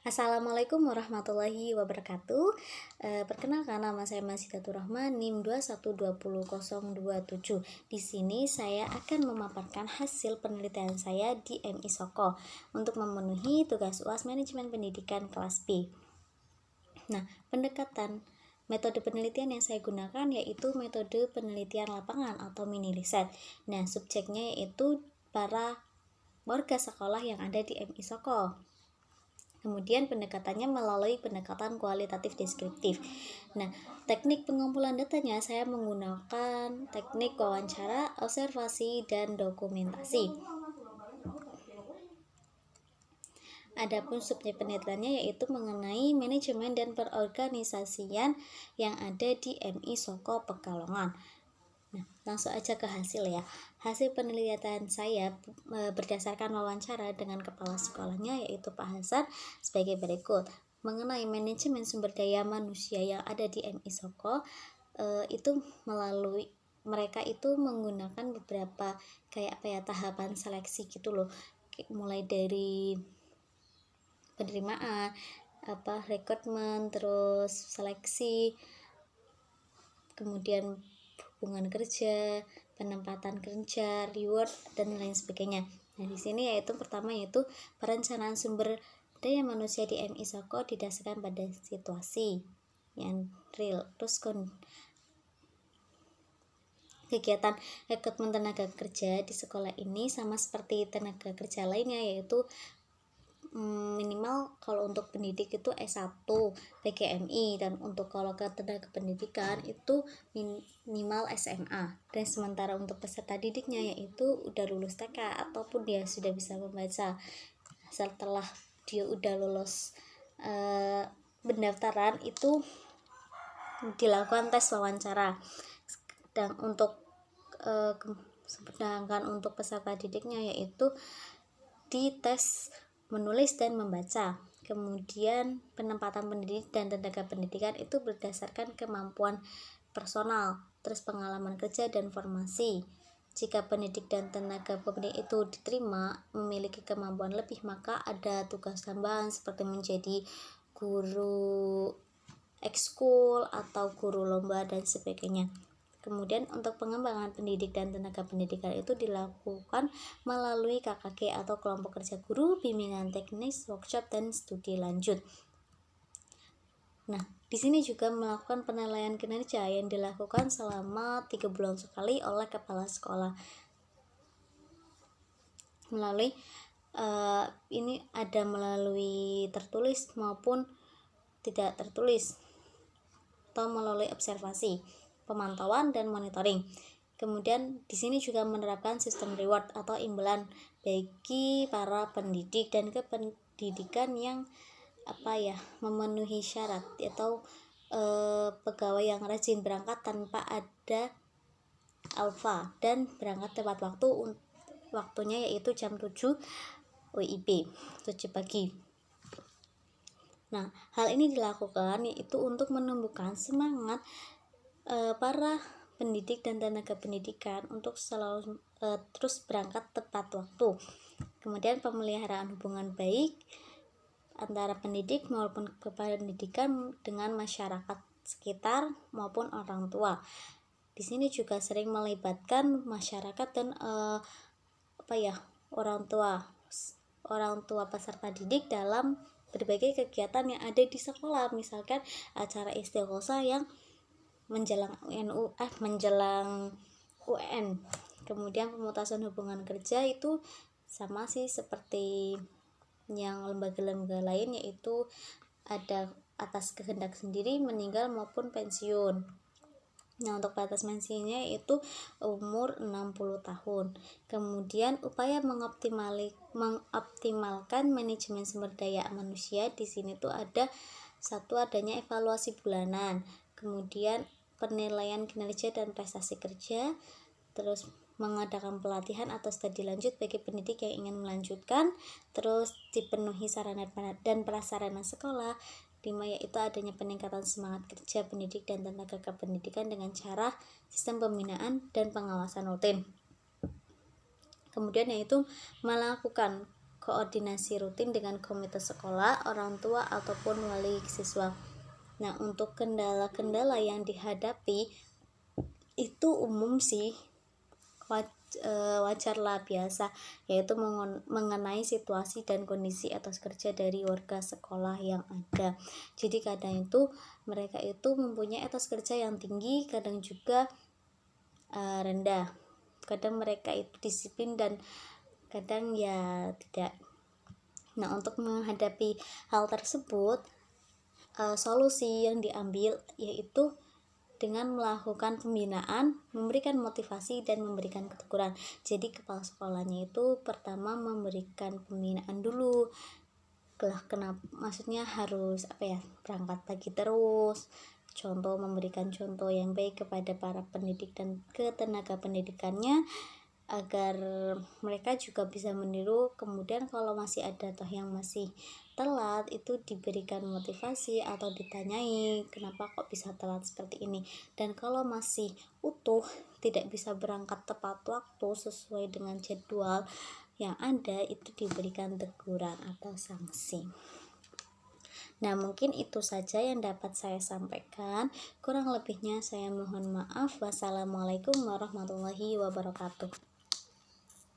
Assalamualaikum warahmatullahi wabarakatuh. Perkenalkan, nama saya Masyidatur Rahman, NIM 2120027. Di sini saya akan memaparkan hasil penelitian saya di MI Soko untuk memenuhi tugas UAS Manajemen Pendidikan kelas B. Nah, metode penelitian yang saya gunakan yaitu metode penelitian lapangan atau mini riset. Nah, subjeknya yaitu para warga sekolah yang ada di MI Soko. Kemudian pendekatannya melalui pendekatan kualitatif deskriptif. Nah, teknik pengumpulan datanya saya menggunakan teknik wawancara, observasi, dan dokumentasi. Adapun subjek penelitiannya yaitu mengenai manajemen dan perorganisasian yang ada di MI Soko Pekalongan. Nah, langsung aja ke hasil ya. Hasil penelitian saya berdasarkan wawancara dengan kepala sekolahnya yaitu Pak Hasan sebagai berikut. Mengenai manajemen sumber daya manusia yang ada di MI Soko, itu melalui mereka itu menggunakan beberapa tahapan seleksi gitu loh. Mulai dari penerimaan, rekrutmen, terus seleksi, kemudian hubungan kerja, penempatan kerja, reward, dan lain sebagainya. Nah, di sini yaitu pertama yaitu perencanaan sumber daya manusia di MI Soko didasarkan pada situasi yang real. Terus kegiatan rekrutmen tenaga kerja di sekolah ini sama seperti tenaga kerja lainnya, yaitu minimal kalau untuk pendidik itu S1 PGMI, dan untuk kalau ke tenaga pendidikan itu minimal SMA. Dan sementara untuk peserta didiknya yaitu udah lulus TK ataupun dia sudah bisa membaca. Setelah dia udah lulus pendaftaran itu dilakukan tes wawancara. Dan sedangkan untuk peserta didiknya yaitu dites menulis dan membaca. Kemudian penempatan pendidik dan tenaga pendidikan itu berdasarkan kemampuan personal, terus pengalaman kerja dan formasi. Jika pendidik dan tenaga pendidik itu diterima memiliki kemampuan lebih, maka ada tugas tambahan seperti menjadi guru ekskul atau guru lomba dan sebagainya. Kemudian untuk pengembangan pendidik dan tenaga pendidikan itu dilakukan melalui KKG atau kelompok kerja guru, bimbingan teknis, workshop, dan studi lanjut. Nah, di sini juga melakukan penilaian kinerja yang dilakukan selama 3 bulan sekali oleh kepala sekolah. Melalui ini ada melalui tertulis maupun tidak tertulis atau melalui observasi, pemantauan, dan monitoring. Kemudian di sini juga menerapkan sistem reward atau imbalan bagi para pendidik dan kependidikan yang memenuhi syarat, atau pegawai yang rajin berangkat tanpa ada alfa dan berangkat tepat waktu, waktunya yaitu jam 7 WIB 7 pagi. Nah, hal ini dilakukan yaitu untuk menumbuhkan semangat para pendidik dan tenaga pendidikan untuk selalu terus berangkat tepat waktu. Kemudian pemeliharaan hubungan baik antara pendidik maupun kependidikan dengan masyarakat sekitar maupun orang tua. Di sini juga sering melibatkan masyarakat dan orang tua peserta didik dalam berbagai kegiatan yang ada di sekolah, misalkan acara istighosa yang menjelang UN. Kemudian pemutasan hubungan kerja itu sama sih seperti yang lembaga-lembaga lain, yaitu ada atas kehendak sendiri, meninggal maupun pensiun. Nah, untuk batas pensiunnya itu umur 60 tahun. Kemudian upaya mengoptimalkan manajemen sumber daya manusia di sini tuh adanya evaluasi bulanan, kemudian penilaian kinerja dan prestasi kerja, terus mengadakan pelatihan atau studi lanjut bagi pendidik yang ingin melanjutkan, terus dipenuhi sarana dan prasarana sekolah. 5 yaitu adanya peningkatan semangat kerja pendidik dan tenaga kependidikan dengan cara sistem pembinaan dan pengawasan rutin. Kemudian yaitu melakukan koordinasi rutin dengan komite sekolah, orang tua, ataupun wali siswa. Nah, untuk kendala-kendala yang dihadapi itu umum sih, wajarlah, biasa, yaitu mengenai situasi dan kondisi etos kerja dari warga sekolah yang ada. Jadi kadang itu mereka itu mempunyai etos kerja yang tinggi, kadang juga rendah. Kadang mereka itu disiplin dan kadang ya tidak. Nah, untuk menghadapi hal tersebut, solusi yang diambil yaitu dengan melakukan pembinaan, memberikan motivasi, dan memberikan keteguran. Jadi kepala sekolahnya itu pertama memberikan pembinaan dulu. Kenapa? Maksudnya harus berangkat pagi terus. Contoh, memberikan contoh yang baik kepada para pendidik dan ke tenaga pendidikannya, agar mereka juga bisa meniru. Kemudian kalau masih ada toh yang masih telat, itu diberikan motivasi atau ditanyai kenapa kok bisa telat seperti ini. Dan kalau masih utuh, tidak bisa berangkat tepat waktu sesuai dengan jadwal yang ada, itu diberikan teguran atau sanksi. Nah, mungkin itu saja yang dapat saya sampaikan. Kurang lebihnya saya mohon maaf. Wassalamualaikum warahmatullahi wabarakatuh.